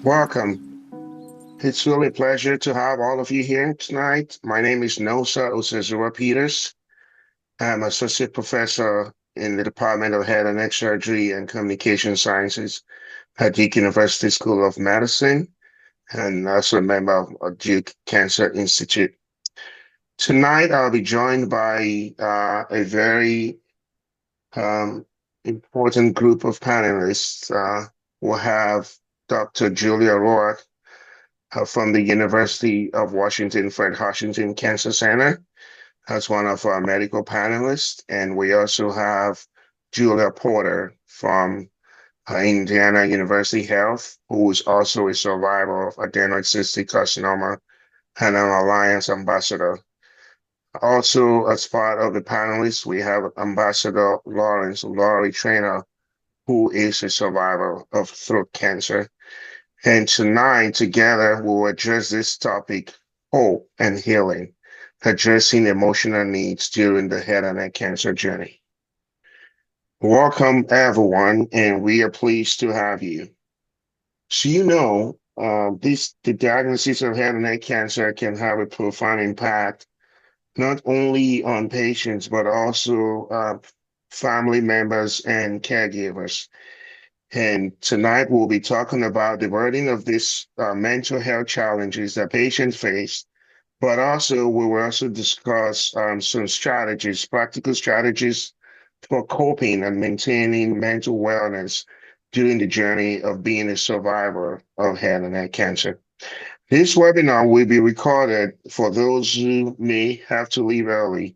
Welcome. It's really a pleasure to have all of you here tonight. My name is Nosa Osazura Peters. I'm Associate Professor in the Department of Head and Neck Surgery and Communication Sciences at Duke University School of Medicine and also a member of Duke Cancer Institute. Tonight, I'll be joined by a very um, important group of panelists. We'll have Dr. Julia Roark from the University of Washington Fred Hutchinson Cancer Center as one of our medical panelists. And we also have Julia Porter from Indiana University Health, who is also a survivor of adenoid cystic carcinoma and an Alliance ambassador. Also, as part of the panelists, we have Ambassador Lawrence Laurie Trainer, who is a survivor of throat cancer. And tonight, together, we'll address this topic, hope and healing, addressing emotional needs during the head and neck cancer journey. Welcome, everyone, and we are pleased to have you. So, the diagnosis of head and neck cancer can have a profound impact, not only on patients, but also family members and caregivers. And tonight we'll be talking about the burden of these mental health challenges that patients face, but also we will also discuss some strategies, practical strategies for coping and maintaining mental wellness during the journey of being a survivor of head and neck cancer. This webinar will be recorded for those who may have to leave early.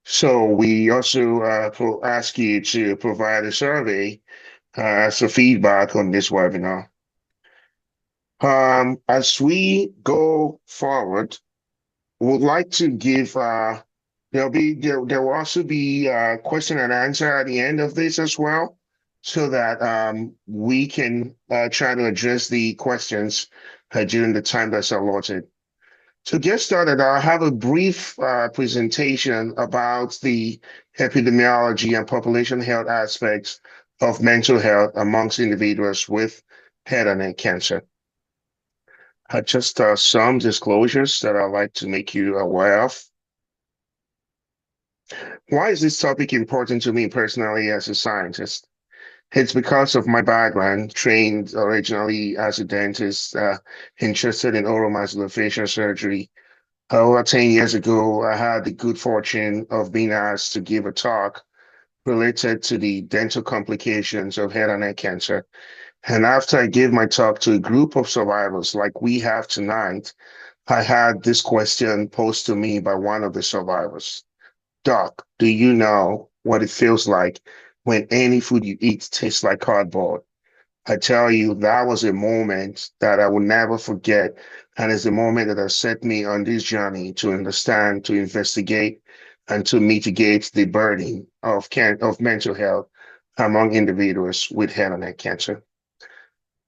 So we also ask you to provide a survey as a feedback on this webinar. As we go forward, we would like to give there will also be question and answer at the end of this as well, so that we can try to address the questions during the time that's allotted. To get started, I'll have a brief presentation about the epidemiology and population health aspects of mental health amongst individuals with head and neck cancer. Just some disclosures that I'd like to make you aware of. Why is this topic important to me personally as a scientist? It's because of my background, trained originally as a dentist, interested in oral maxillofacial surgery. Over 10 years ago, I had the good fortune of being asked to give a talk related to the dental complications of head and neck cancer. And after I gave my talk to a group of survivors like we have tonight, I had this question posed to me by one of the survivors. Doc, do you know what it feels like when any food you eat tastes like cardboard? I tell you, that was a moment that I will never forget. And it's a moment that has set me on this journey to understand, to investigate, and to mitigate the burden of mental health among individuals with head and neck cancer.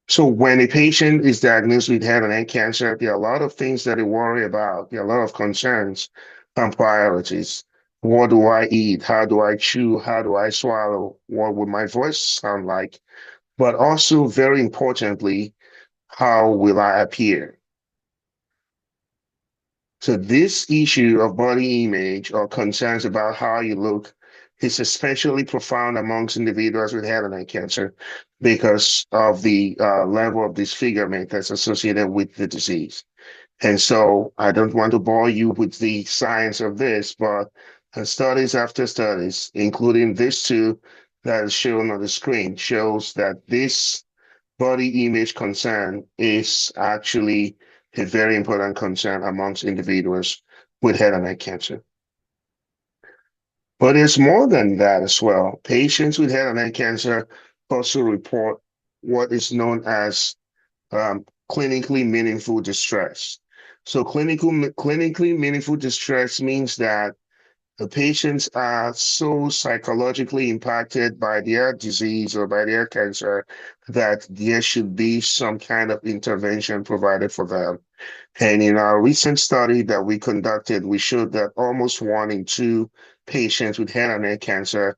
So when a patient is diagnosed with head and neck cancer, there are a lot of things that they worry about. There are a lot of concerns and priorities. What do I eat? How do I chew? How do I swallow? What would my voice sound like? But also, very importantly, how will I appear? So this issue of body image or concerns about how you look is especially profound amongst individuals with head and neck cancer because of the level of disfigurement that's associated with the disease. And so I don't want to bore you with the science of this, but studies after studies, including this two that is shown on the screen, shows that this body image concern is actually a very important concern amongst individuals with head and neck cancer. But it's more than that as well. Patients with head and neck cancer also report what is known as clinically meaningful distress. So clinically meaningful distress means that the patients are so psychologically impacted by their disease or by their cancer that there should be some kind of intervention provided for them. And in our recent study that we conducted, we showed that almost 1 in 2 patients with head and neck cancer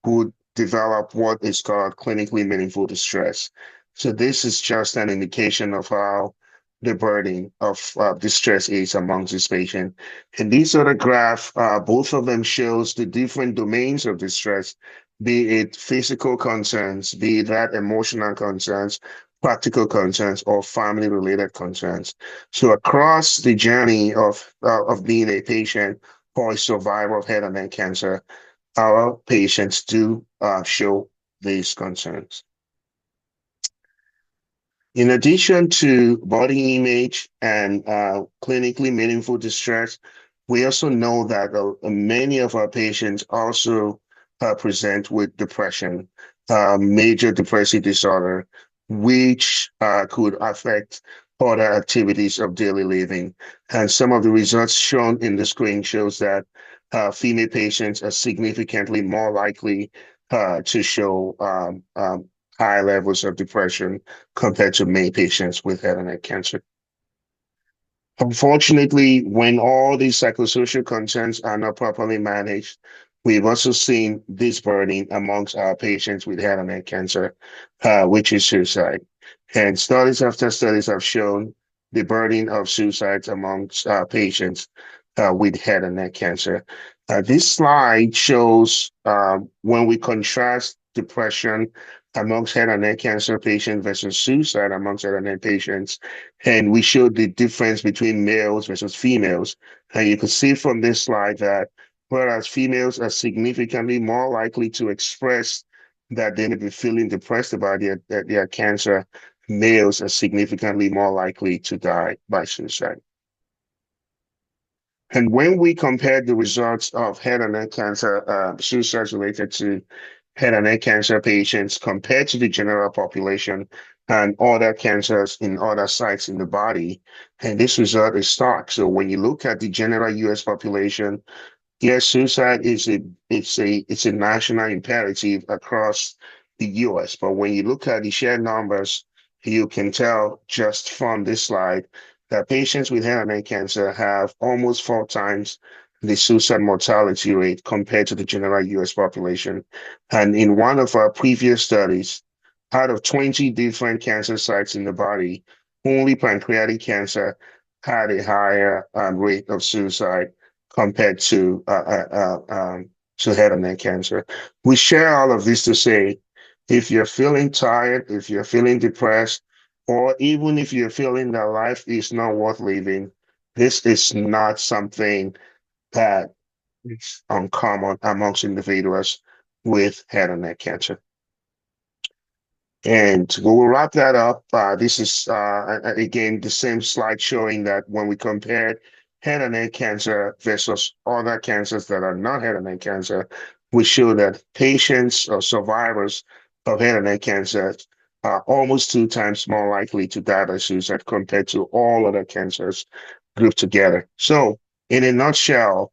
would develop what is called clinically meaningful distress. So this is just an indication of how the burden of distress is amongst this patient. And these other graph, both of them shows the different domains of distress, be it physical concerns, be it that emotional concerns, practical concerns, or family-related concerns. So across the journey of being a patient or a survivor of head and neck cancer, our patients do show these concerns. In addition to body image and clinically meaningful distress, we also know that many of our patients also present with depression, major depressive disorder, which could affect other activities of daily living. And some of the results shown in the screen shows that female patients are significantly more likely to show high levels of depression compared to male patients with head and neck cancer. Unfortunately, when all these psychosocial concerns are not properly managed, we've also seen this burden amongst our patients with head and neck cancer, which is suicide. And studies after studies have shown the burden of suicides amongst patients with head and neck cancer. This slide shows when we contrast depression amongst head and neck cancer patients versus suicide amongst head and neck patients, and we showed the difference between males versus females. And you can see from this slide that whereas females are significantly more likely to express that they may be feeling depressed about their cancer, males are significantly more likely to die by suicide. And when we compared the results of head and neck cancer, suicides related to head and neck cancer patients compared to the general population and other cancers in other sites in the body, and this result is stark. So when you look at the general US population, yes, suicide is a national imperative across the US. But when you look at the shared numbers, you can tell just from this slide that patients with head and neck cancer have almost 4 times the suicide mortality rate compared to the general US population. And in one of our previous studies, out of 20 different cancer sites in the body, only pancreatic cancer had a higher rate of suicide compared to head and neck cancer. We share all of this to say, if you're feeling tired, if you're feeling depressed, or even if you're feeling that life is not worth living, this is not something that is uncommon amongst individuals with head and neck cancer. And we will wrap that up. This is, again, the same slide showing that when we compare head and neck cancer versus other cancers that are not head and neck cancer, we show that patients or survivors of head and neck cancer are almost 2 times more likely to die by suicide compared to all other cancers grouped together. So, in a nutshell,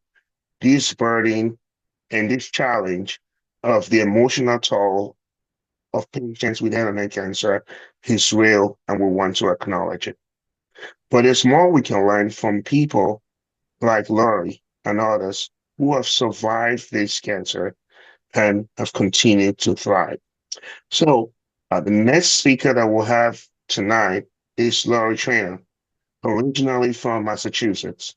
this burden and this challenge of the emotional toll of patients with head and neck cancer is real, and we want to acknowledge it. But there's more we can learn from people like Laurie and others who have survived this cancer and have continued to thrive. So the next speaker that we'll have tonight is Laurie Trainer, originally from Massachusetts.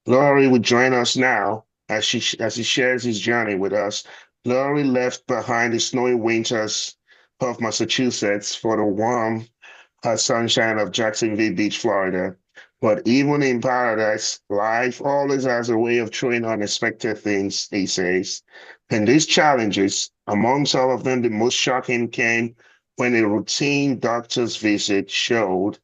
Laurie will join us now as he shares his journey with us. Laurie left behind the snowy winters of Massachusetts for the warm sunshine of Jacksonville Beach, Florida. But even in paradise, life always has a way of throwing unexpected things, he says. And these challenges, amongst all of them, the most shocking came when a routine doctor's visit showed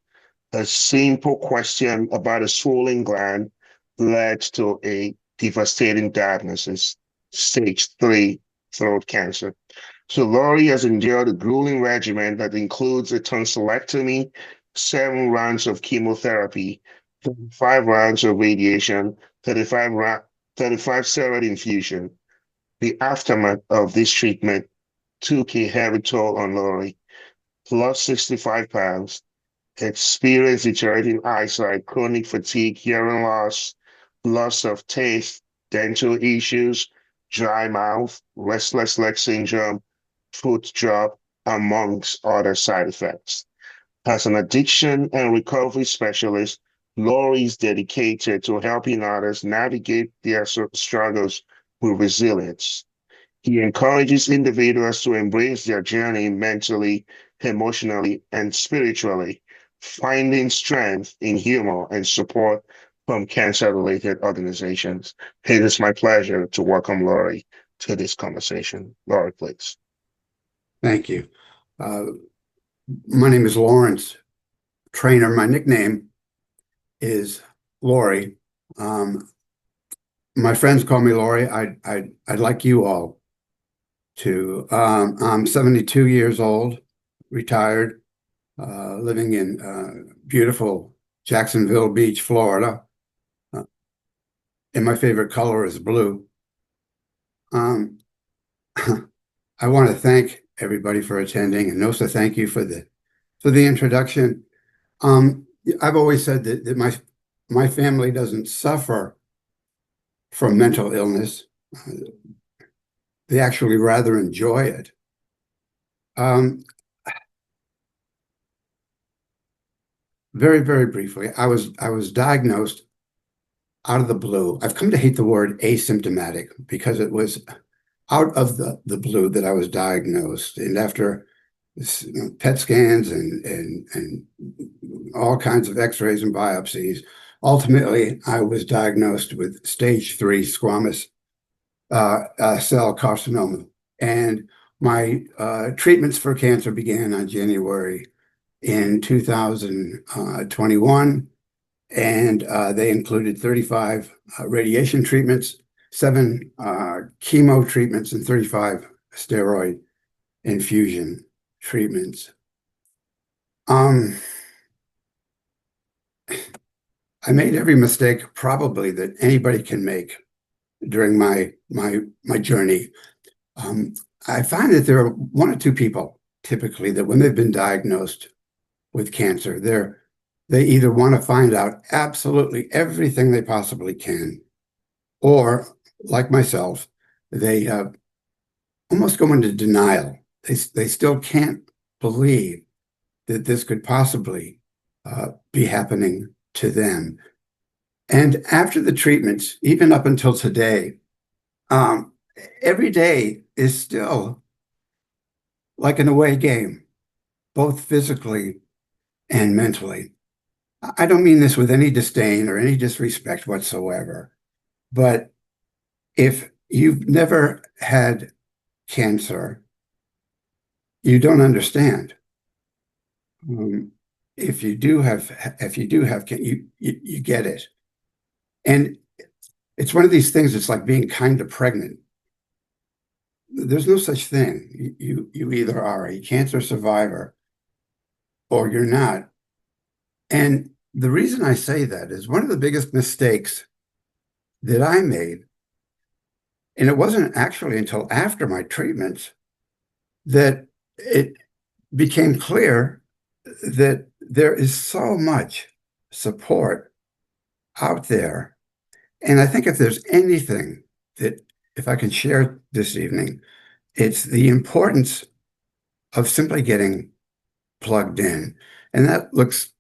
a simple question about a swollen gland led to a devastating diagnosis, stage 3 throat cancer. So Laurie has endured a grueling regimen that includes a tonsillectomy, 7 rounds of chemotherapy, 5 rounds of radiation, 35 steroid infusion. The aftermath of this treatment took a heavy toll on Laurie, lost 65 pounds, experienced deteriorating eyesight, chronic fatigue, hearing loss, loss of taste, dental issues, dry mouth, restless leg syndrome, foot drop, amongst other side effects. As an addiction and recovery specialist, Lori is dedicated to helping others navigate their struggles with resilience. He encourages individuals to embrace their journey mentally, emotionally, and spiritually, finding strength in humor and support from cancer-related organizations. It is my pleasure to welcome Lori to this conversation. Lori, please. Thank you. Uh, my name is Lawrence Trainer. My nickname is Lori. My friends call me Lori. I'd like you all to. I'm 72 years old, retired, living in beautiful Jacksonville Beach, Florida. And my favorite color is blue. I want to thank everybody for attending, and Nosa, thank you for the introduction. I've always said that my family doesn't suffer from mental illness. They actually rather enjoy it. Very, very briefly, I was diagnosed out of the blue. I've come to hate the word asymptomatic because it was out of the blue that I was diagnosed. And after PET scans and all kinds of x-rays and biopsies, ultimately I was diagnosed with stage 3 squamous cell carcinoma. And my treatments for cancer began on January in 2021. And they included 35 radiation treatments, 7 chemo treatments, and 35 steroid infusion treatments. I made every mistake probably that anybody can make during my journey. I find that there are 1 or 2 people typically that when they've been diagnosed with cancer, they either want to find out absolutely everything they possibly can, or like myself, they almost go into denial. They still can't believe that this could possibly be happening to them. And after the treatments, even up until today, every day is still like an away game, both physically and mentally. I don't mean this with any disdain or any disrespect whatsoever, but if you've never had cancer, you don't understand. If you do have, you get it. And it's one of these things, it's like being kind of pregnant. There's no such thing. You either are a cancer survivor or you're not. And the reason I say that is one of the biggest mistakes that I made, and it wasn't actually until after my treatments that it became clear that there is so much support out there. And I think if there's anything that, if I can share this evening, it's the importance of simply getting plugged in. And that looks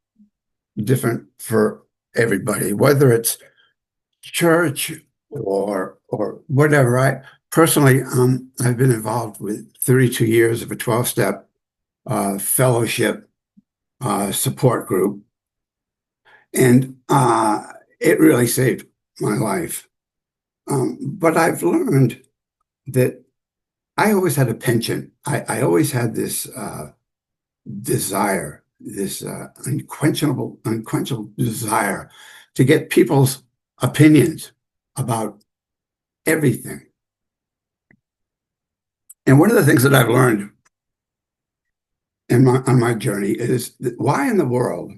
different for everybody, whether it's church or whatever. I personally, I've been involved with 32 years of a 12-step fellowship support group, and it really saved my life. But I've learned that I always had a penchant. I always had this desire, this unquenchable desire to get people's opinions about everything. And one of the things that I've learned on my journey is that why in the world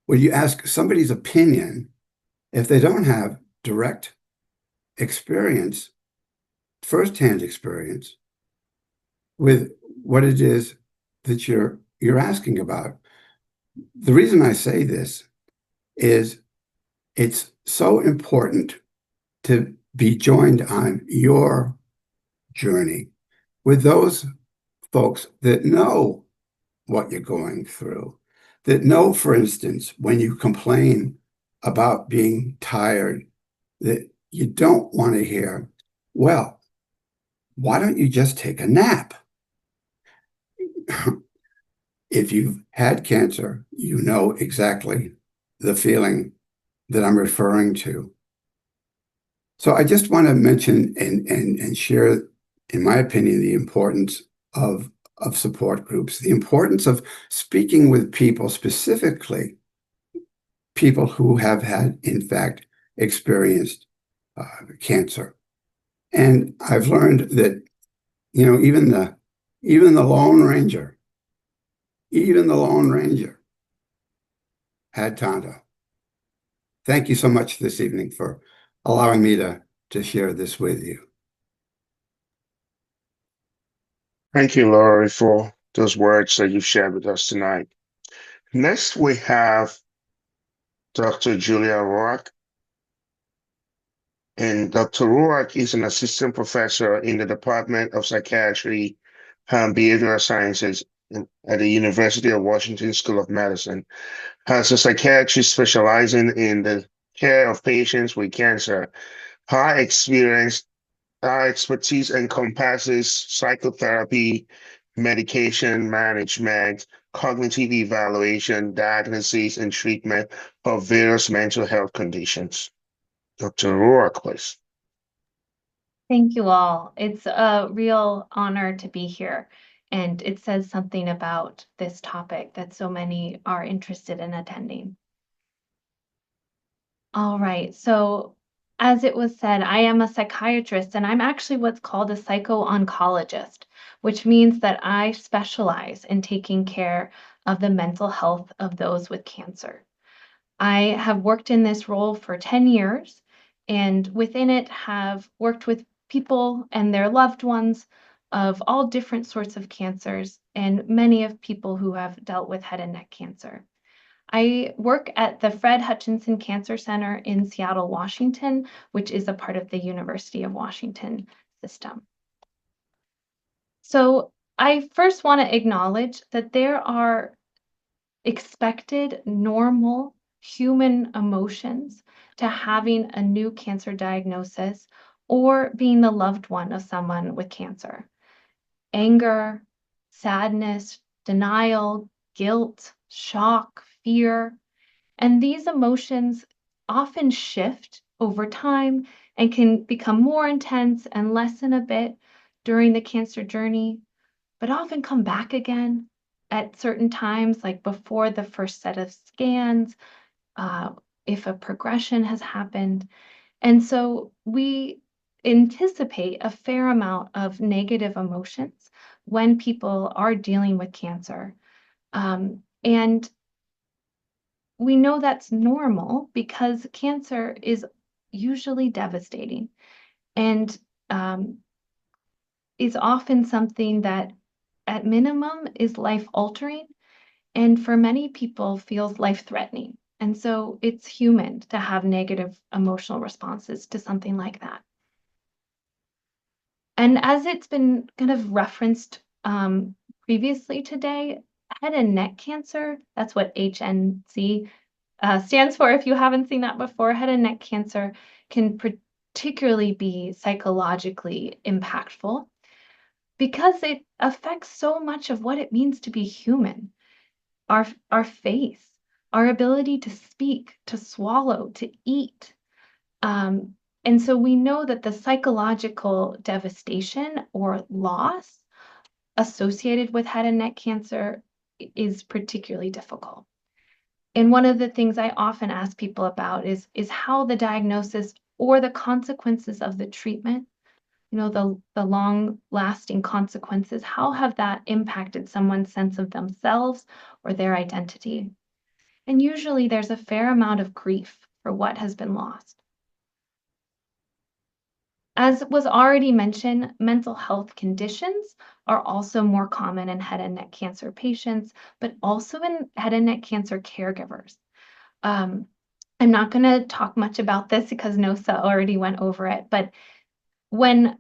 would you ask somebody's opinion if they don't have direct experience, firsthand experience with what it is that you're asking about? The reason I say this is it's so important to be joined on your journey with those folks that know what you're going through, that know, for instance, when you complain about being tired, that you don't want to hear, well, why don't you just take a nap? If you've had cancer, you know exactly the feeling that I'm referring to. So I just want to mention and share, in my opinion, the importance of support groups, the importance of speaking with people, specifically people who have had, in fact, experienced cancer. And I've learned that, even the Lone Ranger, even the Lone Ranger had Tonto. Thank you so much this evening for allowing me to share this with you. Thank you, Laurie, for those words that you've shared with us tonight. Next, we have Dr. Julia Roark. And Dr. Roark is an assistant professor in the Department of Psychiatry and Behavioral Sciences at the University of Washington School of Medicine. As a psychiatrist specializing in the care of patients with cancer, her experience, her expertise encompasses psychotherapy, medication management, cognitive evaluation, diagnosis, and treatment of various mental health conditions. Dr. Roark, please. Thank you all. It's a real honor to be here. And it says something about this topic that so many are interested in attending. All right. So, as it was said, I am a psychiatrist and I'm actually what's called a psycho-oncologist, which means that I specialize in taking care of the mental health of those with cancer. I have worked in this role for 10 years and within it have worked with people and their loved ones of all different sorts of cancers and many of people who have dealt with head and neck cancer. I work at the Fred Hutchinson Cancer Center in Seattle, Washington, which is a part of the University of Washington system. So I first want to acknowledge that there are expected, normal human emotions to having a new cancer diagnosis or being the loved one of someone with cancer. Anger, sadness, denial, guilt, shock, fear, and these emotions often shift over time and can become more intense and lessen a bit during the cancer journey, but often come back again at certain times, like before the first set of scans, if a progression has happened. And so we anticipate a fair amount of negative emotions when people are dealing with cancer. And we know that's normal because cancer is usually devastating and is often something that at minimum is life altering and for many people feels life threatening. And so it's human to have negative emotional responses to something like that. And as it's been kind of referenced previously today, head and neck cancer, that's what HNC stands for. If you haven't seen that before, head and neck cancer can particularly be psychologically impactful because it affects so much of what it means to be human. Our face, our ability to speak, to swallow, to eat. And so we know that the psychological devastation or loss associated with head and neck cancer is particularly difficult. And one of the things I often ask people about is how the diagnosis or the consequences of the treatment, the long-lasting consequences, how have that impacted someone's sense of themselves or their identity? And usually there's a fair amount of grief for what has been lost. As was already mentioned, mental health conditions are also more common in head and neck cancer patients, but also in head and neck cancer caregivers. I'm not going to talk much about this because Nosa already went over it, but when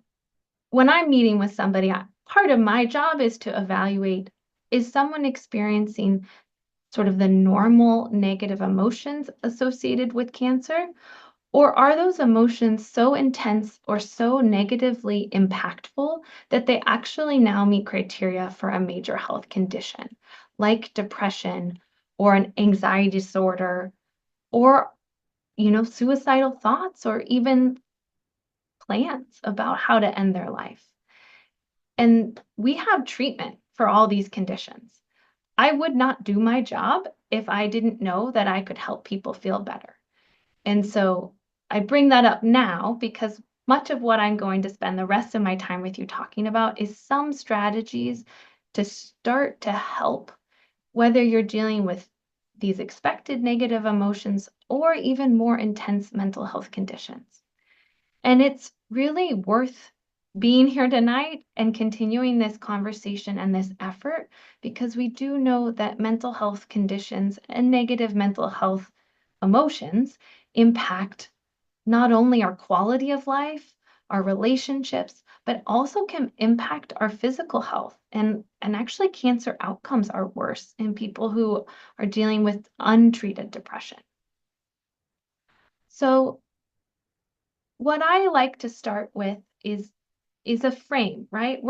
I'm meeting with somebody, part of my job is to evaluate, is someone experiencing sort of the normal negative emotions associated with cancer? Or are those emotions so intense or so negatively impactful that they actually now meet criteria for a major health condition, like depression or an anxiety disorder, or suicidal thoughts, or even plans about how to end their life? And we have treatment for all these conditions. I would not do my job if I didn't know that I could help people feel better. And so I bring that up now because much of what I'm going to spend the rest of my time with you talking about is some strategies to start to help, whether you're dealing with these expected negative emotions or even more intense mental health conditions. And it's really worth being here tonight and continuing this conversation and this effort, because we do know that mental health conditions and negative mental health emotions impact not only our quality of life, our relationships, but also can impact our physical health. And actually, cancer outcomes are worse in people who are dealing with untreated depression. So what I like to start with is a frame, right?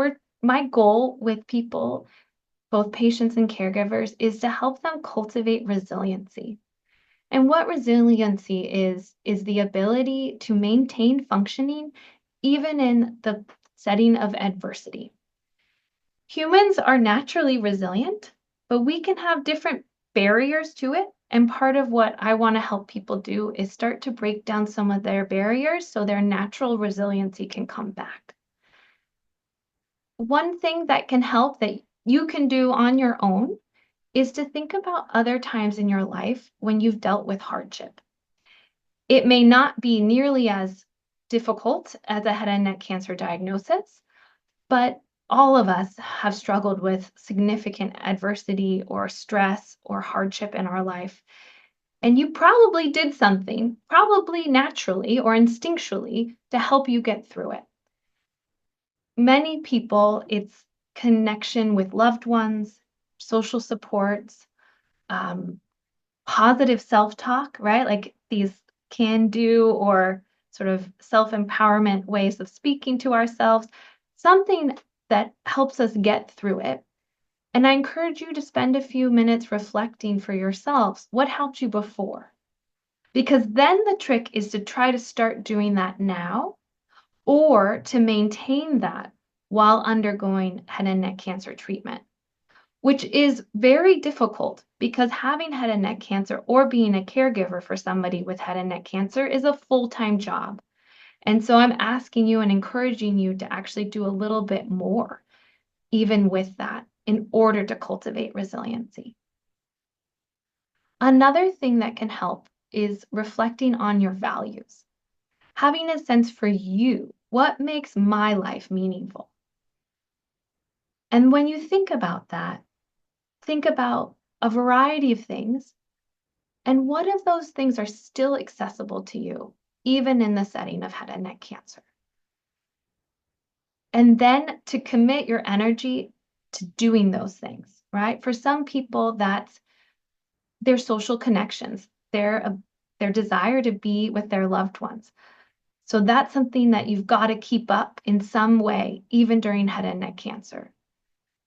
My goal with people, both patients and caregivers, is to help them cultivate resiliency. And what resiliency is the ability to maintain functioning even in the setting of adversity. Humans are naturally resilient, but we can have different barriers to it. And part of what I want to help people do is start to break down some of their barriers so their natural resiliency can come back. One thing that can help that you can do on your own is to think about other times in your life when you've dealt with hardship. It may not be nearly as difficult as a head and neck cancer diagnosis, but all of us have struggled with significant adversity or stress or hardship in our life. And you probably did something, probably naturally or instinctually, to help you get through it. Many people, it's connection with loved ones, social supports, positive self-talk, right? Like these can-do or sort of self-empowerment ways of speaking to ourselves, something that helps us get through it. And I encourage you to spend a few minutes reflecting for yourselves what helped you before. Because then the trick is to try to start doing that now, or to maintain that while undergoing head and neck cancer treatment, which is very difficult because having head and neck cancer or being a caregiver for somebody with head and neck cancer is a full-time job. And so I'm asking you and encouraging you to actually do a little bit more, even with that, in order to cultivate resiliency. Another thing that can help is reflecting on your values, having a sense for you, what makes my life meaningful? And when you think about that, think about a variety of things, and what of those things are still accessible to you, even in the setting of head and neck cancer? And then to commit your energy to doing those things, right? For some people, that's their social connections, their desire to be with their loved ones. So that's something that you've got to keep up in some way, even during head and neck cancer.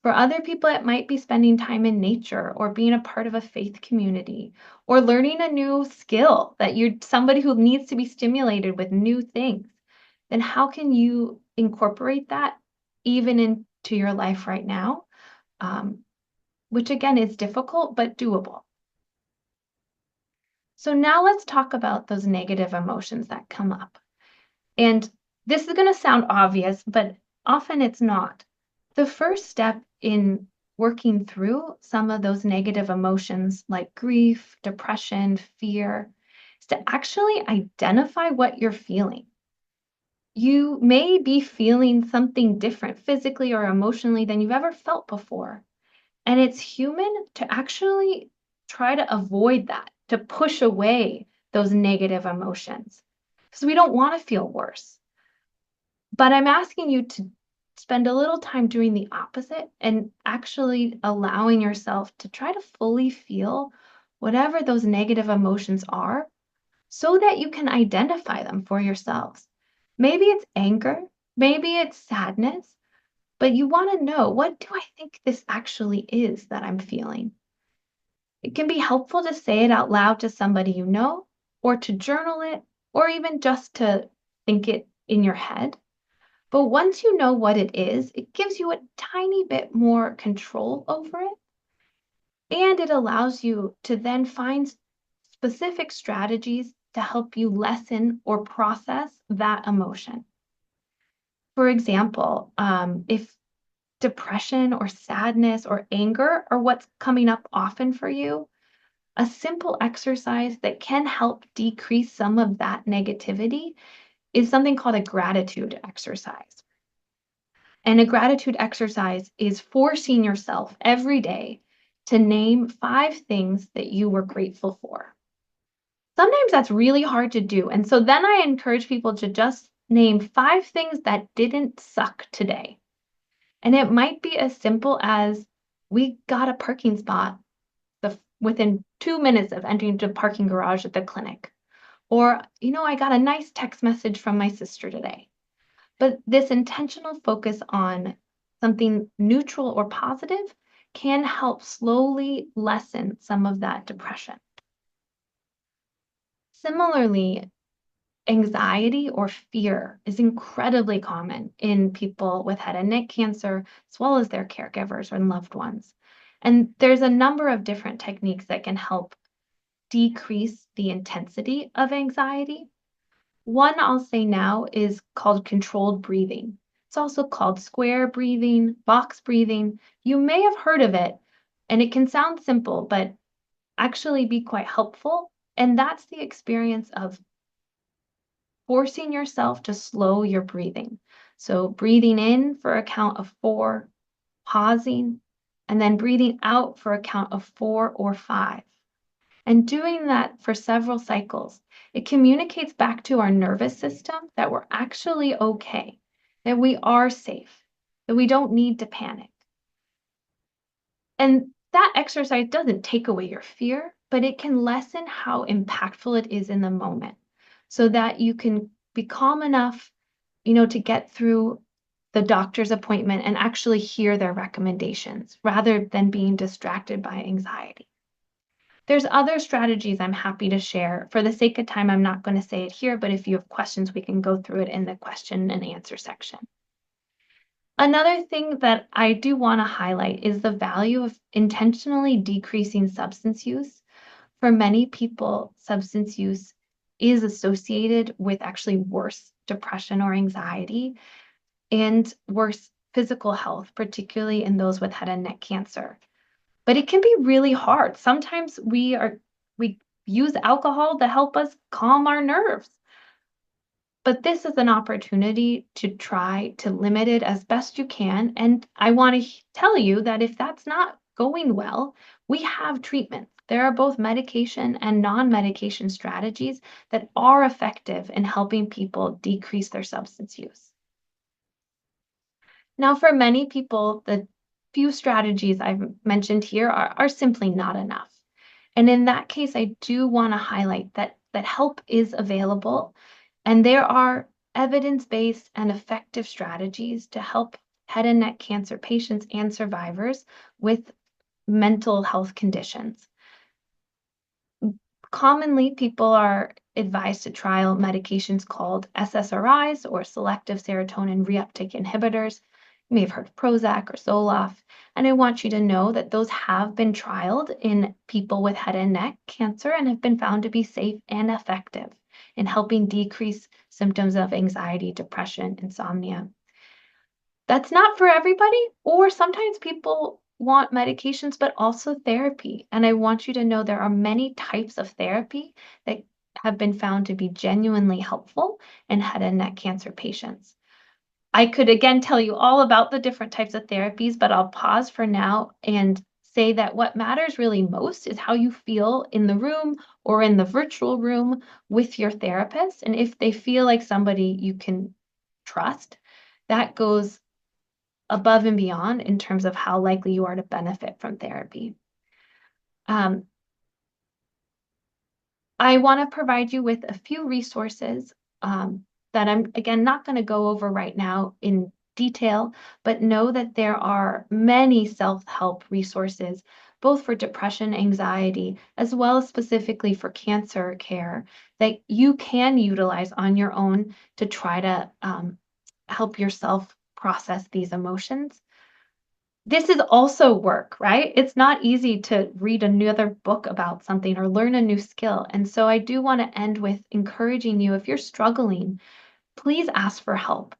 For other people, it might be spending time in nature or being a part of a faith community or learning a new skill that you're somebody who needs to be stimulated with new things. Then how can you incorporate that even into your life right now? Which again is difficult, but doable. So now let's talk about those negative emotions that come up. And this is going to sound obvious, but often it's not. The first step in working through some of those negative emotions like grief, depression, fear, is to actually identify what you're feeling. You may be feeling something different physically or emotionally than you've ever felt before. And it's human to actually try to avoid that, to push away those negative emotions, because we don't want to feel worse. But I'm asking you spend a little time doing the opposite and actually allowing yourself to try to fully feel whatever those negative emotions are so that you can identify them for yourselves. Maybe it's anger, maybe it's sadness, but you want to know, what do I think this actually is that I'm feeling? It can be helpful to say it out loud to somebody you know, or to journal it, or even just to think it in your head. But once you know what it is, it gives you a tiny bit more control over it, and it allows you to then find specific strategies to help you lessen or process that emotion. For example, if depression or sadness or anger are what's coming up often for you, a simple exercise that can help decrease some of that negativity is something called a gratitude exercise. And a gratitude exercise is forcing yourself every day to name 5 things that you were grateful for. Sometimes that's really hard to do. And so then I encourage people to just name 5 things that didn't suck today. And it might be as simple as, we got a parking spot within 2 minutes of entering the parking garage at the clinic. Or, I got a nice text message from my sister today. But this intentional focus on something neutral or positive can help slowly lessen some of that depression. Similarly, anxiety or fear is incredibly common in people with head and neck cancer, as well as their caregivers and loved ones. And there's a number of different techniques that can help decrease the intensity of anxiety. One I'll say now is called controlled breathing. It's also called square breathing, box breathing. You may have heard of it, and it can sound simple, but actually be quite helpful. And that's the experience of forcing yourself to slow your breathing. So breathing in for a count of 4, pausing, and then breathing out for a count of 4 or 5. And doing that for several cycles, it communicates back to our nervous system that we're actually okay, that we are safe, that we don't need to panic. And that exercise doesn't take away your fear, but it can lessen how impactful it is in the moment so that you can be calm enough, to get through the doctor's appointment and actually hear their recommendations rather than being distracted by anxiety. There's other strategies I'm happy to share. For the sake of time, I'm not going to say it here, but if you have questions, we can go through it in the question and answer section. Another thing that I do want to highlight is the value of intentionally decreasing substance use. For many people, substance use is associated with actually worse depression or anxiety and worse physical health, particularly in those with head and neck cancer. But it can be really hard. Sometimes we use alcohol to help us calm our nerves. But this is an opportunity to try to limit it as best you can. And I want to tell you that if that's not going well, we have treatments. There are both medication and non-medication strategies that are effective in helping people decrease their substance use. Now, for many people, the few strategies I've mentioned here are simply not enough. And in that case, I do want to highlight that help is available, and there are evidence-based and effective strategies to help head and neck cancer patients and survivors with mental health conditions. Commonly, people are advised to trial medications called SSRIs or selective serotonin reuptake inhibitors. You may have heard of Prozac or Zoloft, and I want you to know that those have been trialed in people with head and neck cancer and have been found to be safe and effective in helping decrease symptoms of anxiety, depression, insomnia. That's not for everybody, or sometimes people want medications, but also therapy. And I want you to know there are many types of therapy that have been found to be genuinely helpful in head and neck cancer patients. I could again tell you all about the different types of therapies, but I'll pause for now and say that what matters really most is how you feel in the room or in the virtual room with your therapist. And if they feel like somebody you can trust, that goes above and beyond in terms of how likely you are to benefit from therapy. I want to provide you with a few resources that I'm, again, not going to go over right now in detail, but know that there are many self-help resources, both for depression, anxiety, as well as specifically for cancer care, that you can utilize on your own to try to help yourself process these emotions. This is also work, right? It's not easy to read another book about something or learn a new skill. And so I do want to end with encouraging you, if you're struggling, please ask for help.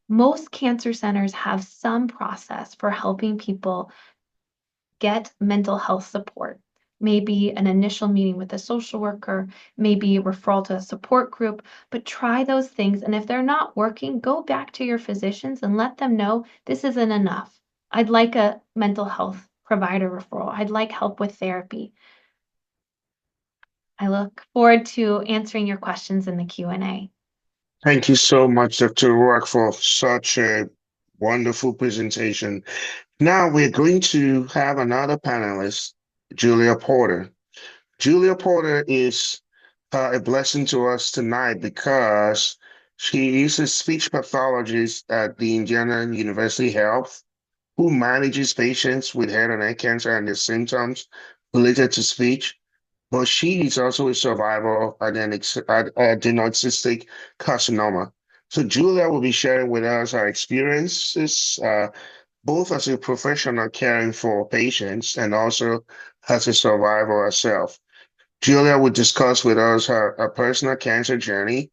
Most cancer centers have some process for helping people get mental health support. Maybe an initial meeting with a social worker, maybe a referral to a support group, but try those things. And if they're not working, go back to your physicians and let them know this isn't enough. I'd like a mental health provider referral. I'd like help with therapy. I look forward to answering your questions in the Q&A. Thank you so much, Dr. Rourke, for such a wonderful presentation. Now we're going to have another panelist, Julia Porter. Julia Porter is a blessing to us tonight because she is a speech pathologist at the Indiana University Health who manages patients with head and neck cancer and their symptoms related to speech. But she is also a survivor of adenoid cystic carcinoma. So Julia will be sharing with us her experiences, both as a professional caring for patients and also as a survivor herself. Julia will discuss with us her personal cancer journey,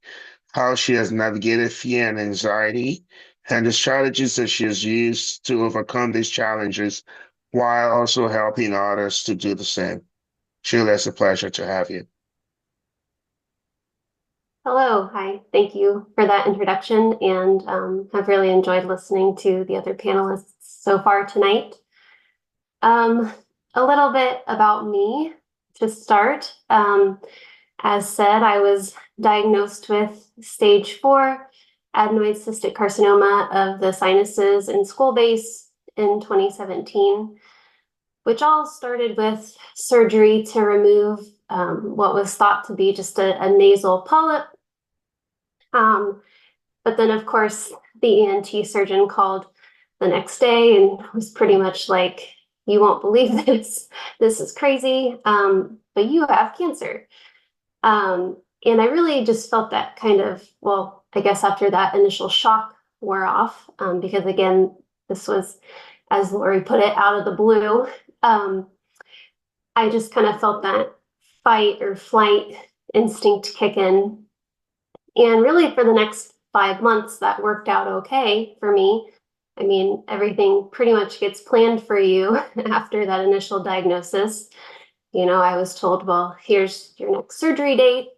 how she has navigated fear and anxiety, and the strategies that she has used to overcome these challenges while also helping others to do the same. Julia, it's a pleasure to have you. Hello, hi. Thank you for that introduction, and I've really enjoyed listening to the other panelists so far tonight. A little bit about me to start. As said, I was diagnosed with stage 4 adenoid cystic carcinoma of the sinuses and skull base in 2017, which all started with surgery to remove what was thought to be just a nasal polyp. But then, of course, the ENT surgeon called the next day and was pretty much like, "You won't believe this. This is crazy, but you have cancer." And I really just felt that kind of, well, I guess after that initial shock wore off, because again, this was, as Lori put it, out of the blue. I just kind of felt that fight or flight instinct kick in. And really for the next 5 months, that worked out okay for me. I mean, everything pretty much gets planned for you after that initial diagnosis. You know, I was told, well, here's your next surgery date.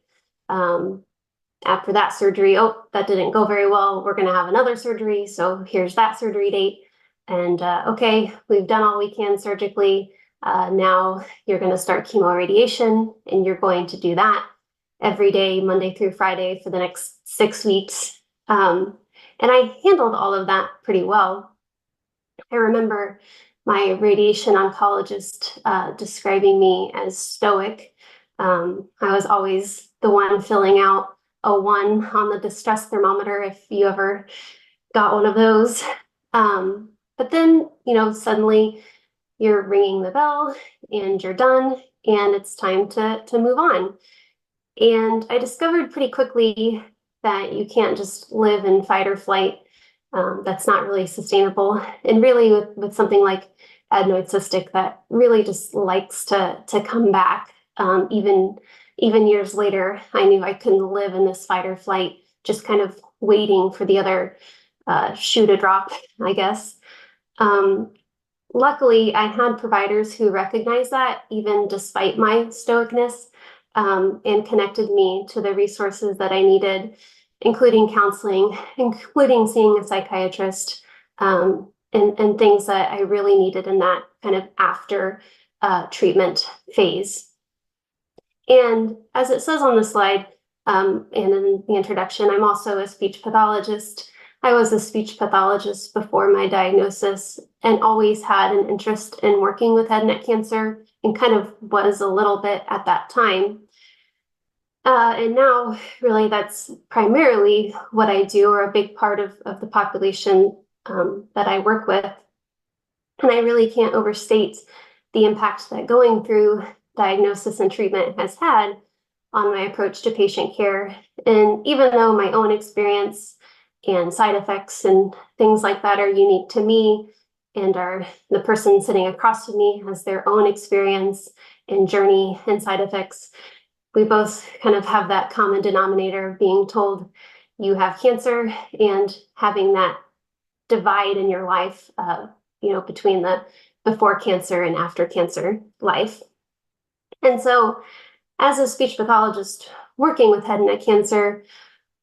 After that surgery, oh, that didn't go very well. We're going to have another surgery. So here's that surgery date. And okay, we've done all we can surgically. Now you're going to start chemo radiation, and you're going to do that every day, Monday through Friday, for the next 6 weeks. And I handled all of that pretty well. I remember my radiation oncologist describing me as stoic. I was always the one filling out a 1 on the distress thermometer, if you ever got one of those. But then, you know, suddenly you're ringing the bell and you're done, and it's time to move on. And I discovered pretty quickly that you can't just live in fight or flight. That's not really sustainable. And really with something like adenoid cystic, that really just likes to come back. Even years later, I knew I couldn't live in this fight or flight, just kind of waiting for the other shoe to drop, I guess. Luckily, I had providers who recognized that, even despite my stoicness, and connected me to the resources that I needed, including counseling, including seeing a psychiatrist, and things that I really needed in that kind of after treatment phase. And as it says on the slide, and in the introduction, I'm also a speech pathologist. I was a speech pathologist before my diagnosis and always had an interest in working with head and neck cancer and kind of was a little bit at that time. And now, really, that's primarily what I do, or a big part of the population that I work with. And I really can't overstate the impact that going through diagnosis and treatment has had on my approach to patient care. And even though my own experience and side effects and things like that are unique to me, and the person sitting across from me has their own experience and journey and side effects, we both kind of have that common denominator of being told you have cancer and having that divide in your life, between the before cancer and after cancer life. And so as a speech pathologist working with head and neck cancer,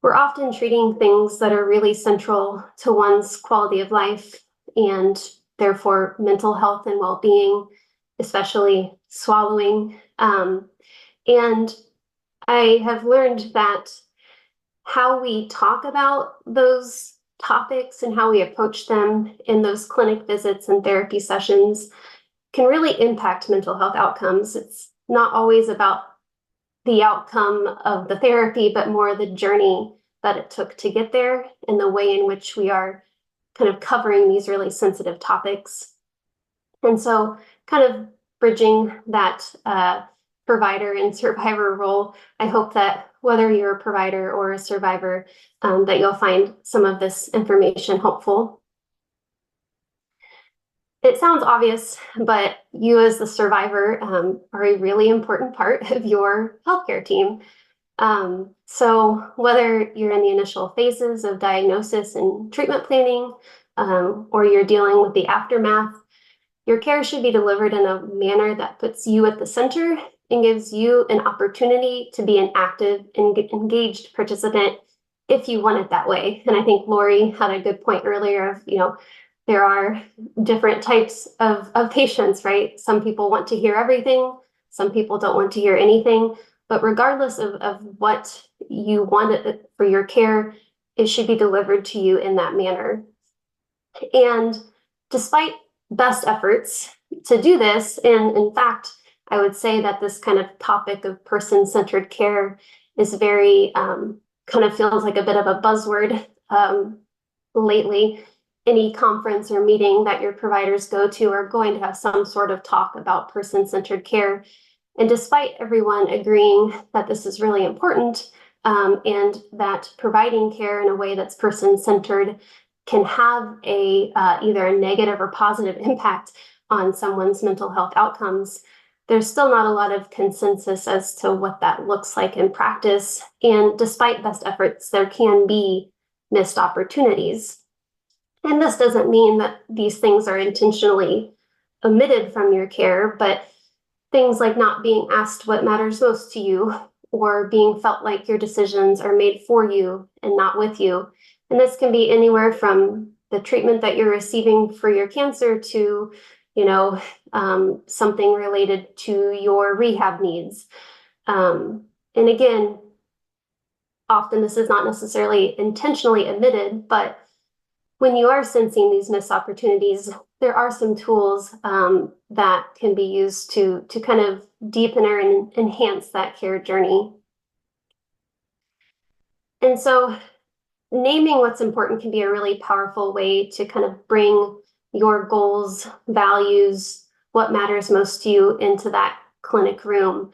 we're often treating things that are really central to one's quality of life and therefore mental health and well-being, especially swallowing. And I have learned that how we talk about those topics and how we approach them in those clinic visits and therapy sessions can really impact mental health outcomes. It's not always about the outcome of the therapy, but more the journey that it took to get there and the way in which we are kind of covering these really sensitive topics. And so kind of bridging that provider and survivor role, I hope that whether you're a provider or a survivor, that you'll find some of this information helpful. It sounds obvious, but you as the survivor are a really important part of your healthcare team. So whether you're in the initial phases of diagnosis and treatment planning, or you're dealing with the aftermath, your care should be delivered in a manner that puts you at the center and gives you an opportunity to be an active and engaged participant if you want it that way. And I think Lori had a good point earlier of, there are different types of patients, right? Some people want to hear everything. Some people don't want to hear anything. But regardless of what you want for your care, it should be delivered to you in that manner. And despite best efforts to do this, and in fact, I would say that this kind of topic of person-centered care is very, kind of feels like a bit of a buzzword lately. Any conference or meeting that your providers go to are going to have some sort of talk about person-centered care. And despite everyone agreeing that this is really important, and that providing care in a way that's person-centered can have either a negative or positive impact on someone's mental health outcomes, there's still not a lot of consensus as to what that looks like in practice. And despite best efforts, there can be missed opportunities. And this doesn't mean that these things are intentionally omitted from your care, but things like not being asked what matters most to you, or being felt like your decisions are made for you and not with you. And this can be anywhere from the treatment that you're receiving for your cancer to, something related to your rehab needs. And again, often this is not necessarily intentionally omitted, but when you are sensing these missed opportunities, there are some tools that can be used to kind of deepen or enhance that care journey. And so naming what's important can be a really powerful way to kind of bring your goals, values, what matters most to you into that clinic room.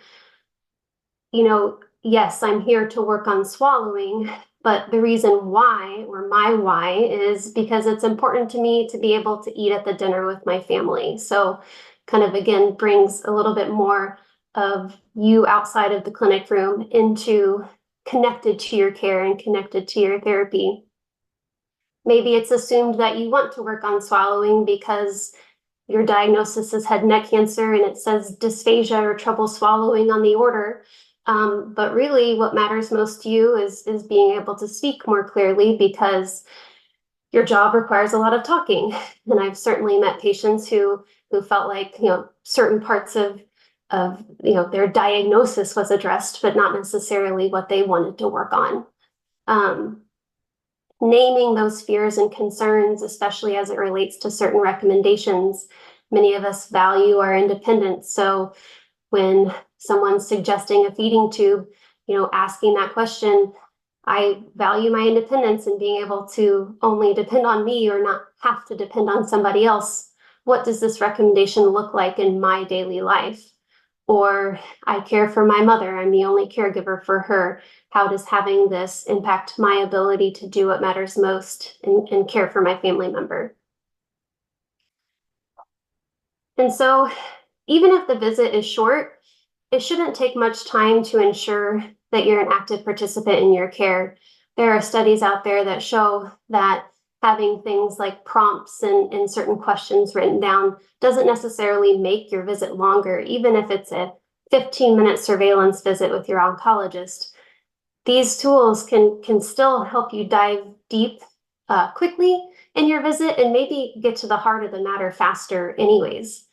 Yes, I'm here to work on swallowing, but the reason why, or my why, is because it's important to me to be able to eat at the dinner with my family. So kind of, again, brings a little bit more of you outside of the clinic room into connected to your care and connected to your therapy. Maybe it's assumed that you want to work on swallowing because your diagnosis is head and neck cancer and it says dysphagia or trouble swallowing on the order. But really what matters most to you is being able to speak more clearly, because your job requires a lot of talking. And I've certainly met patients who felt like, certain parts of their diagnosis was addressed, but not necessarily what they wanted to work on. naming those fears and concerns, especially as it relates to certain recommendations. Many of us value our independence. So when someone's suggesting a feeding tube, asking that question, I value my independence and being able to only depend on me or not have to depend on somebody else. What does this recommendation look like in my daily life? Or I care for my mother, I'm the only caregiver for her. How does having this impact my ability to do what matters most and care for my family member? And so even if the visit is short, it shouldn't take much time to ensure that you're an active participant in your care. There are studies out there that show that having things like prompts and certain questions written down doesn't necessarily make your visit longer, even if it's a 15-minute surveillance visit with your oncologist. These tools can still help you dive deep quickly in your visit and maybe get to the heart of the matter faster anyways.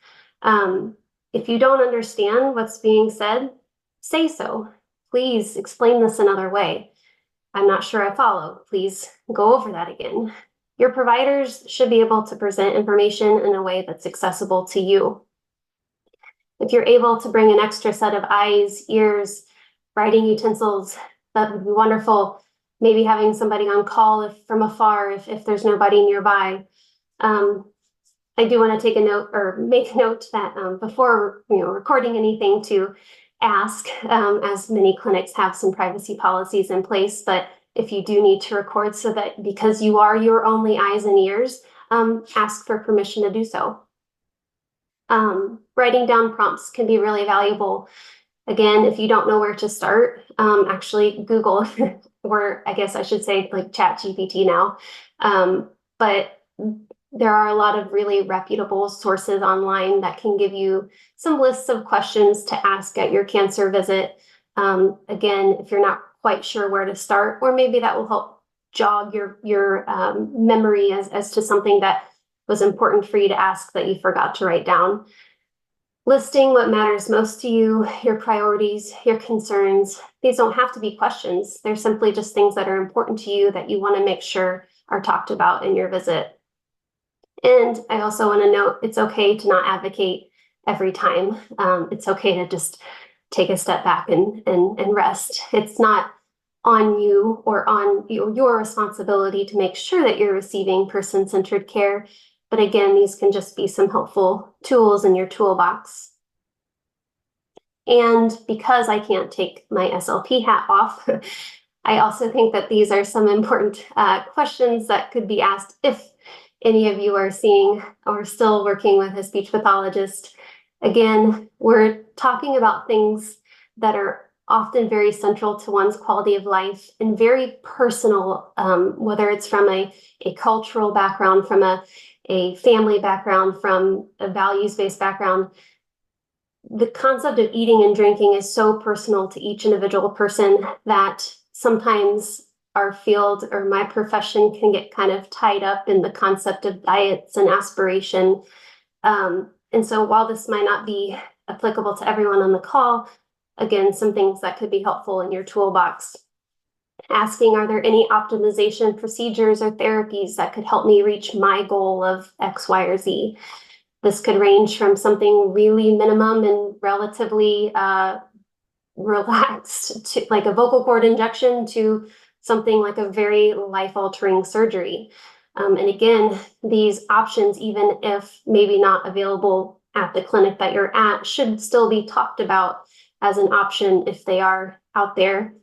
If you don't understand what's being said, say so. Please explain this another way. I'm not sure I follow. Please go over that again. Your providers should be able to present information in a way that's accessible to you. If you're able to bring an extra set of eyes, ears, writing utensils, that would be wonderful. Maybe having somebody on call from afar if there's nobody nearby. I do want to take a note or make note that before recording anything to ask, as many clinics have some privacy policies in place, but if you do need to record so that because you are your only eyes and ears, ask for permission to do so. Writing down prompts can be really valuable. Again, if you don't know where to start, actually Google, or I guess I should say like ChatGPT now, but there are a lot of really reputable sources online that can give you some lists of questions to ask at your cancer visit. Again, if you're not quite sure where to start, or maybe that will help jog your memory as to something that was important for you to ask that you forgot to write down. Listing what matters most to you, your priorities, your concerns. These don't have to be questions. They're simply just things that are important to you that you want to make sure are talked about in your visit. And I also want to note, it's okay to not advocate every time. It's okay to just take a step back and rest. It's not on you or on your responsibility to make sure that you're receiving person-centered care. But again, these can just be some helpful tools in your toolbox. And because I can't take my SLP hat off, I also think that these are some important questions that could be asked if any of you are seeing or still working with a speech pathologist. Again, we're talking about things that are often very central to one's quality of life and very personal, whether it's from a cultural background, from a family background, from a values-based background. The concept of eating and drinking is so personal to each individual person that sometimes our field or my profession can get kind of tied up in the concept of diets and aspiration. And so while this might not be applicable to everyone on the call, again, some things that could be helpful in your toolbox. Asking, are there any optimization procedures or therapies that could help me reach my goal of X, Y, or Z? This could range from something really minimum and relatively relaxed to like a vocal cord injection to something like a very life-altering surgery. And again, these options, even if maybe not available at the clinic that you're at, should still be talked about as an option if they are out there.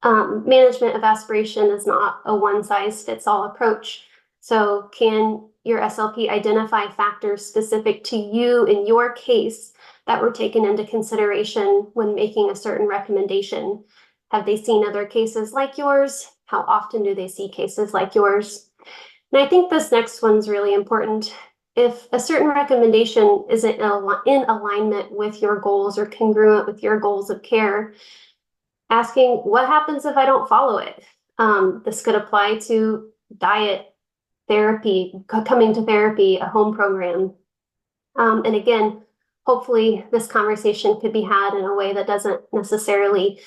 Management of aspiration is not a one-size-fits-all approach. So can your SLP identify factors specific to you in your case that were taken into consideration when making a certain recommendation? Have they seen other cases like yours? How often do they see cases like yours? And I think this next one's really important. If a certain recommendation isn't in alignment with your goals or congruent with your goals of care, asking what happens if I don't follow it? This could apply to diet, therapy, coming to therapy, a home program. And again, hopefully this conversation could be had in a way that doesn't necessarily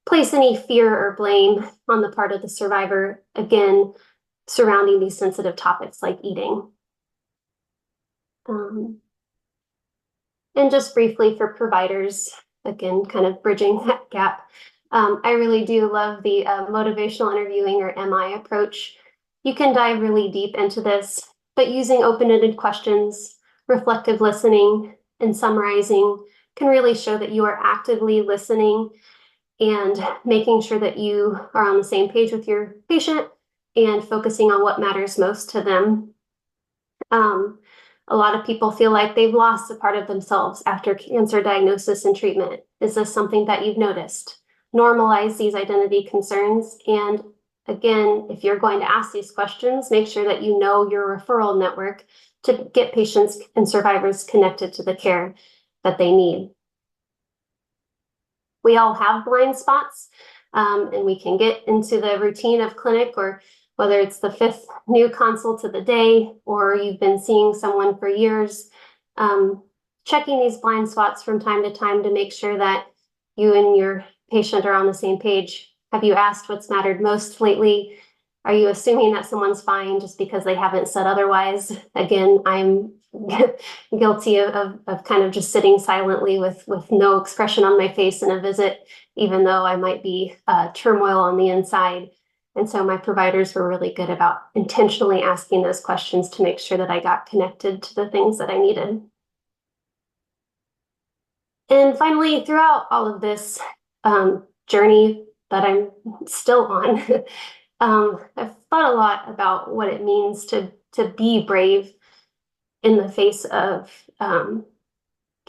place any fear or blame on the part of the survivor, again, surrounding these sensitive topics like eating. And just briefly for providers, again, kind of bridging that gap, I really do love the motivational interviewing or MI approach. You can dive really deep into this, but using open-ended questions, reflective listening, and summarizing can really show that you are actively listening and making sure that you are on the same page with your patient and focusing on what matters most to them. A lot of people feel like they've lost a part of themselves after cancer diagnosis and treatment. Is this something that you've noticed? Normalize these identity concerns. And again, if you're going to ask these questions, make sure that you know your referral network to get patients and survivors connected to the care that they need. We all have blind spots, and we can get into the routine of clinic, or whether it's the 5th new consult of the day, or you've been seeing someone for years, checking these blind spots from time to time to make sure that you and your patient are on the same page. Have you asked what's mattered most lately? Are you assuming that someone's fine just because they haven't said otherwise? Again, I'm guilty of kind of just sitting silently with no expression on my face in a visit, even though I might be turmoil on the inside. And so my providers were really good about intentionally asking those questions to make sure that I got connected to the things that I needed. And finally, throughout all of this journey that I'm still on, I've thought a lot about what it means to be brave in the face of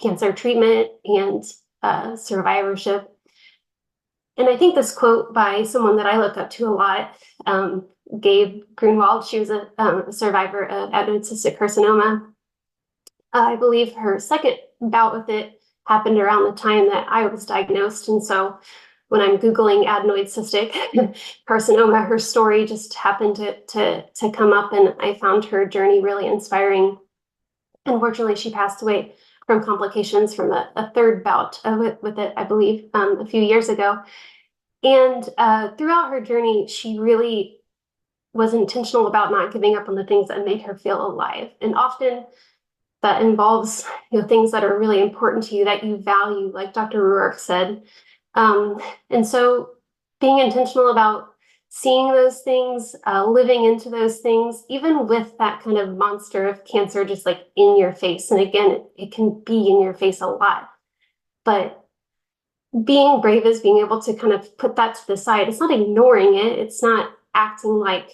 cancer treatment and survivorship. And I think this quote by someone that I look up to a lot, Gabe Grunwald, she was a survivor of adenoid cystic carcinoma. I believe her second bout with it happened around the time that I was diagnosed. And so when I'm Googling adenoid cystic carcinoma, her story just happened to come up, and I found her journey really inspiring. Unfortunately, she passed away from complications from a third bout with it, I believe, a few years ago. And throughout her journey, she really was intentional about not giving up on the things that made her feel alive. And often that involves, things that are really important to you, that you value, like Dr. Ruark said. And so being intentional about seeing those things, living into those things, even with that kind of monster of cancer just like in your face. And again, it can be in your face a lot. But being brave is being able to kind of put that to the side. It's not ignoring it. It's not acting like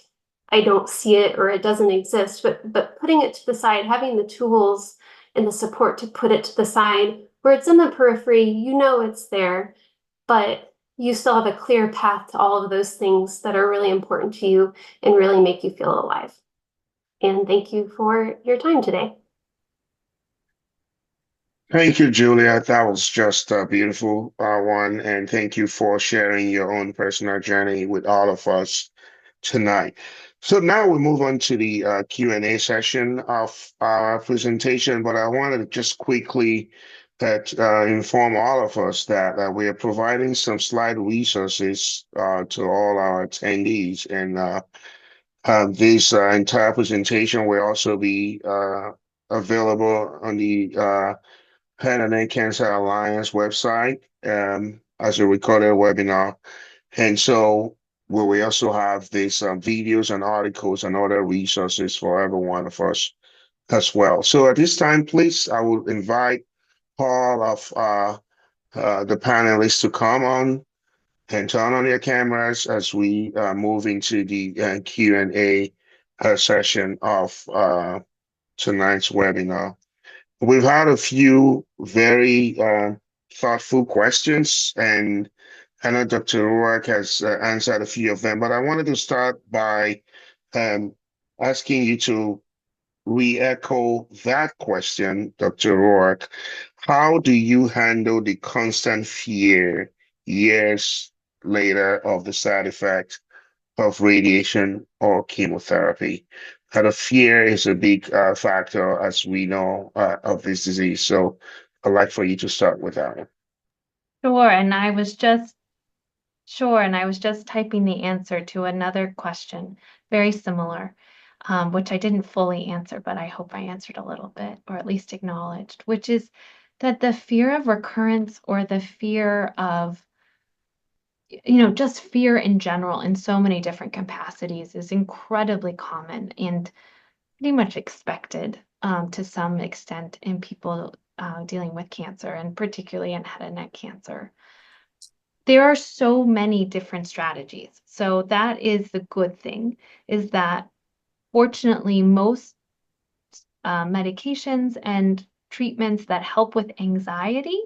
I don't see it or it doesn't exist, but putting it to the side, having the tools and the support to put it to the side where it's in the periphery, it's there, but you still have a clear path to all of those things that are really important to you and really make you feel alive. And thank you for your time today. Thank you, Julia. That was just a beautiful one. And thank you for sharing your own personal journey with all of us tonight. So now we move on to the Q&A session of our presentation, but I wanted to just quickly inform all of us that we are providing some slide resources to all our attendees. And this entire presentation will also be available on the Head and Neck Cancer Alliance website as a recorded webinar. And so we also have these videos and articles and other resources for every one of us as well. So at this time, please, I will invite all of the panelists to come on and turn on their cameras as we move into the Q&A session of tonight's webinar. We've had a few very thoughtful questions, and I know Dr. Ruark has answered a few of them, but I wanted to start by asking you to re-echo that question, Dr. Ruark. How do you handle the constant fear years later of the side effect of radiation or chemotherapy? The fear is a big factor, as we know, of this disease. So I'd like for you to start with that. Sure. And I was just Sure, and I was just typing the answer to another question, very similar, which I didn't fully answer, but I hope I answered a little bit, or at least acknowledged, which is that the fear of recurrence or the fear of, just fear in general in so many different capacities is incredibly common and pretty much expected to some extent in people dealing with cancer, and particularly in head and neck cancer. There are so many different strategies. So that is the good thing, is that fortunately most medications and treatments that help with anxiety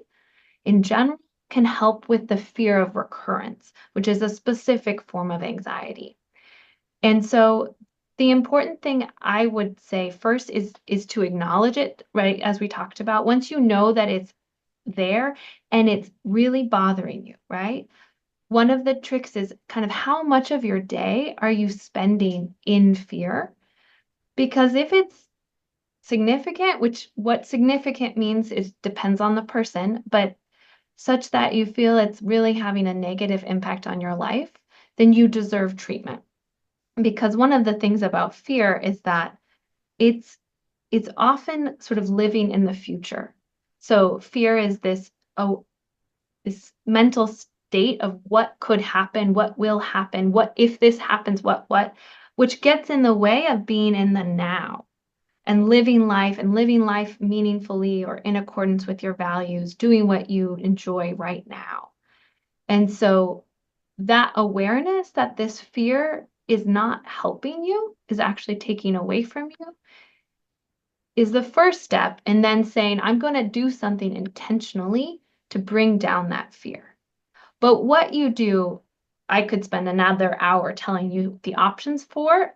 in general can help with the fear of recurrence, which is a specific form of anxiety. And so the important thing I would say first is to acknowledge it, right? As we talked about, once you know that it's there and it's really bothering you, right? One of the tricks is kind of how much of your day are you spending in fear? Because if it's significant, which what significant means is depends on the person, but such that you feel it's really having a negative impact on your life, then you deserve treatment. Because one of the things about fear is that it's it's often sort of living in the future. So fear is this mental state of what could happen, what will happen, what if this happens, what, which gets in the way of being in the now and living life meaningfully or in accordance with your values, doing what you enjoy right now. And so that awareness that this fear is not helping you, is actually taking away from you, is the first step. And then saying, I'm going to do something intentionally to bring down that fear. But what you do, I could spend another hour telling you the options for.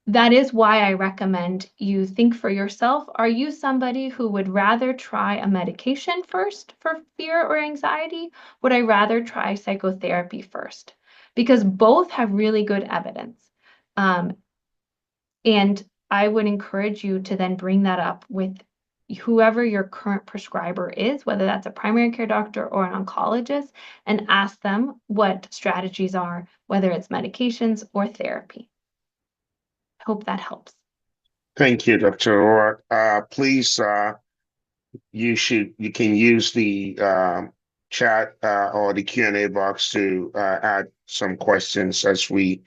That is why I recommend you think for yourself. Are you somebody who would rather try a medication first for fear or anxiety? Would I rather try psychotherapy first? Because both have really good evidence. And I would encourage you to then bring that up with whoever your current prescriber is, whether that's a primary care doctor or an oncologist, and ask them what strategies are, whether it's medications or therapy. I hope that helps. Thank you, Dr. O'Rourke. Please, you can use the chat or the Q&A box to add some questions as we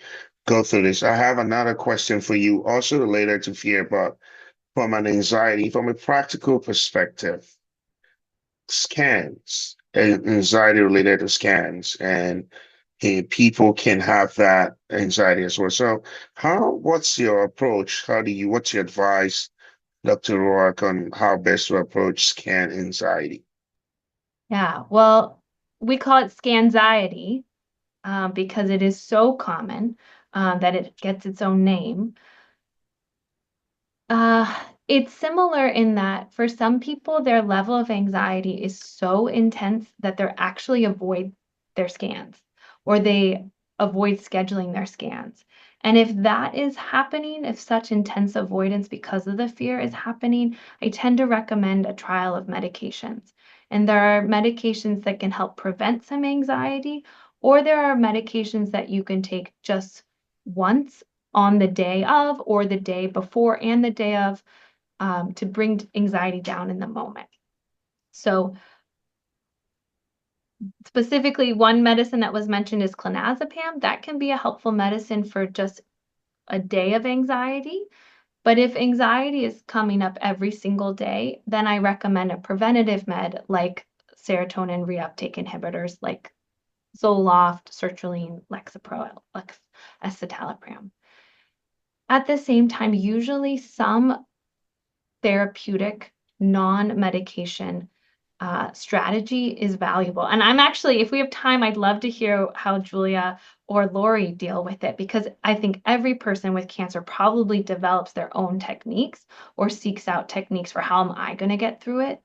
go through this. I have another question for you, also related to fear, but from an anxiety, from a practical perspective, scans, anxiety related to scans, and people can have that anxiety as well. So what's your approach? What's your advice, Dr. Roark, on how best to approach scan anxiety? Yeah, well, we call it scanxiety because it is so common that it gets its own name. It's similar in that for some people, their level of anxiety is so intense that they're actually avoid their scans or they avoid scheduling their scans. And if that is happening, if such intense avoidance because of the fear is happening, I tend to recommend a trial of medications. And there are medications that can help prevent some anxiety, or there are medications that you can take just once on the day of or the day before and the day of to bring anxiety down in the moment. So specifically, one medicine that was mentioned is clonazepam. That can be a helpful medicine for just a day of anxiety. But if anxiety is coming up every single day, then I recommend a preventative med like serotonin reuptake inhibitors like Zoloft, sertraline, Lexapro, escitalopram. At the same time, usually some therapeutic non-medication strategy is valuable. And I'm actually, if we have time, I'd love to hear how Julia or Lori deal with it, because I think every person with cancer probably develops their own techniques or seeks out techniques for how am I going to get through it.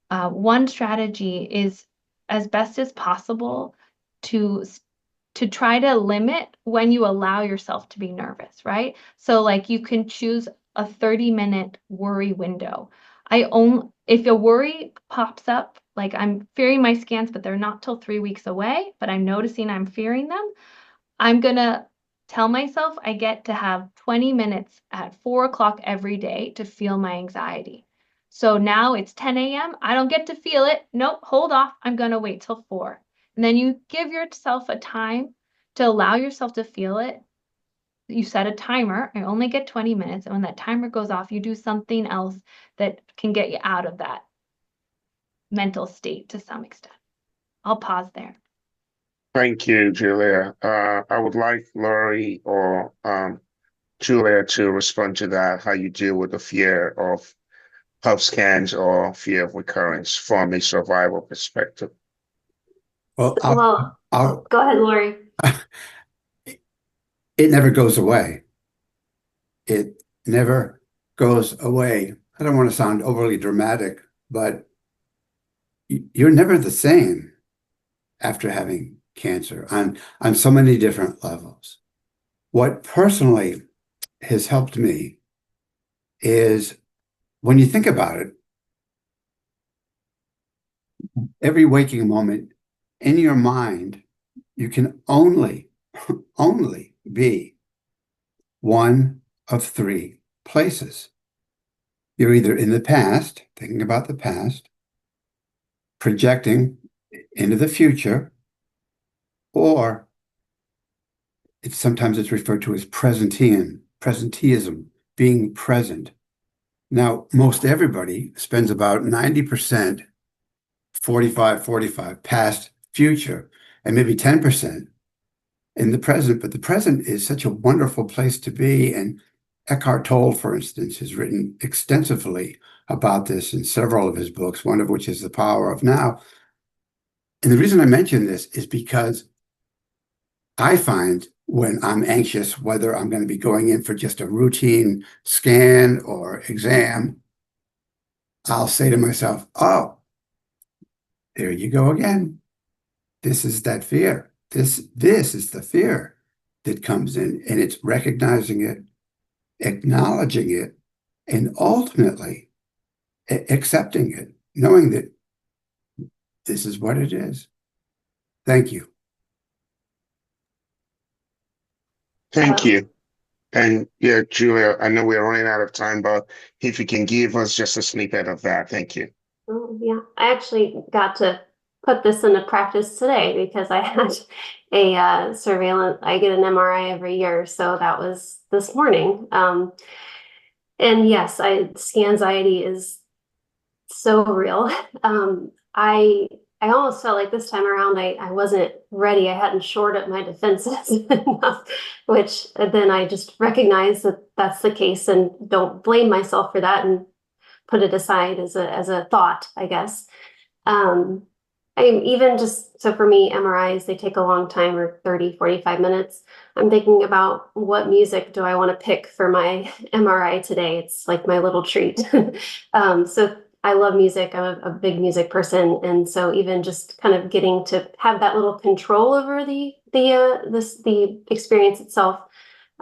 One strategy is, as best as possible, to try to limit when you allow yourself to be nervous, right? So like you can choose a 30-minute worry window. If a worry pops up like I'm fearing my scans, but they're not till 3 weeks away, but I'm noticing I'm fearing them, I'm gonna tell myself I get to have 20 minutes at 4 o'clock every day to feel my anxiety. So now it's 10 a.m. I don't get to feel it. Nope, hold off. I'm gonna wait till 4. And then you give yourself a time to allow yourself to feel it. You set a timer. I only get 20 minutes. And when that timer goes off, you do something else that can get you out of that mental state to some extent. I'll pause there. Thank you, Julia. I would like Lori or Julia to respond to that, how you deal with the fear of health scans or fear of recurrence from a survival perspective. Well, Go ahead, Lori. it never goes away. It never goes away. I don't want to sound overly dramatic, but you're never the same after having cancer on so many different levels. What personally has helped me is when you think about it, every waking moment in your mind, you can only be one of 3 places. You're either in the past, thinking about the past, projecting into the future, or sometimes it's referred to as presenteeism, being present. Now, most everybody spends about 90%, 45, past, future, and maybe 10% in the present. But the present is such a wonderful place to be. And Eckhart Tolle, for instance, has written extensively about this in several of his books, one of which is The Power of Now. And the reason I mention this is because I find when I'm anxious, whether I'm going to be going in for just a routine scan or exam, I'll say to myself, oh, there you go again. This is that fear. This is the fear that comes in, and it's recognizing it, acknowledging it, and ultimately accepting it, knowing that this is what it is. Thank you. Thank you. And yeah, Julia, I know we're running out of time, but if you can give us just a snippet of that, thank you. Oh, yeah, I actually got to put this into practice today because I had a surveillance. I get an MRI every year, so that was this morning. And yes, scanxiety is so real. I almost felt like this time around I wasn't ready. I hadn't shored up my defenses enough, which then I just recognized that that's the case and don't blame myself for that and put it aside as a thought, I guess. I even just, so for me, MRIs, they take a long time, or 30, 45 minutes. I'm thinking about what music do I want to pick for my MRI today. It's like my little treat. So I love music. I'm a big music person. And so even just kind of getting to have that little control over the experience itself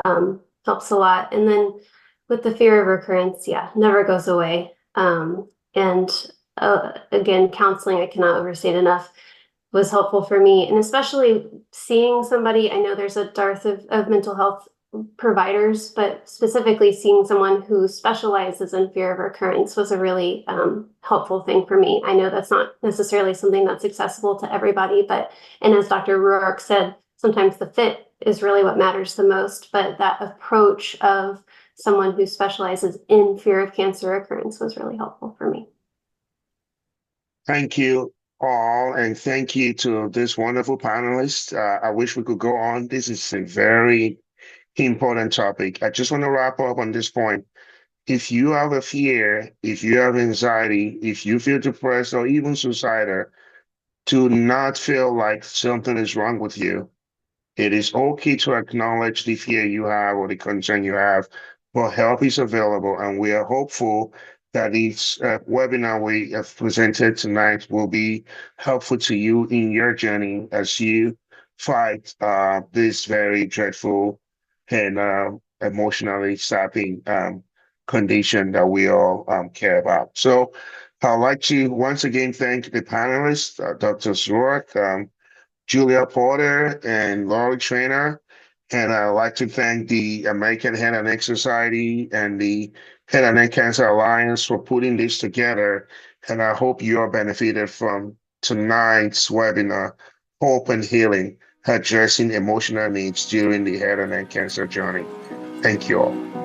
helps a lot. And then with the fear of recurrence, yeah, never goes away. Again, counseling, I cannot overstate enough, was helpful for me. And especially seeing somebody, I know there's a dearth of mental health providers, but specifically seeing someone who specializes in fear of recurrence was a really helpful thing for me. I know that's not necessarily something that's accessible to everybody, and as Dr. Ruark said, sometimes the fit is really what matters the most, but that approach of someone who specializes in fear of cancer recurrence was really helpful for me. Thank you all, and thank you to this wonderful panelist. I wish we could go on. This is a very important topic. I just want to wrap up on this point. If you have a fear, if you have anxiety, if you feel depressed or even suicidal, do not feel like something is wrong with you. It is okay to acknowledge the fear you have or the concern you have, but help is available, and we are hopeful that this webinar we have presented tonight will be helpful to you in your journey as you fight this very dreadful and emotionally sapping condition that we all care about. So I'd like to once again thank the panelists, Dr. Rourke, Julia Porter, and Laurie Trainer. And I'd like to thank the American Head and Neck Society and the Head and Neck Cancer Alliance for putting this together. And I hope you are benefited from tonight's webinar, Hope and Healing, Addressing Emotional Needs During the Head and Neck Cancer Journey. Thank you all.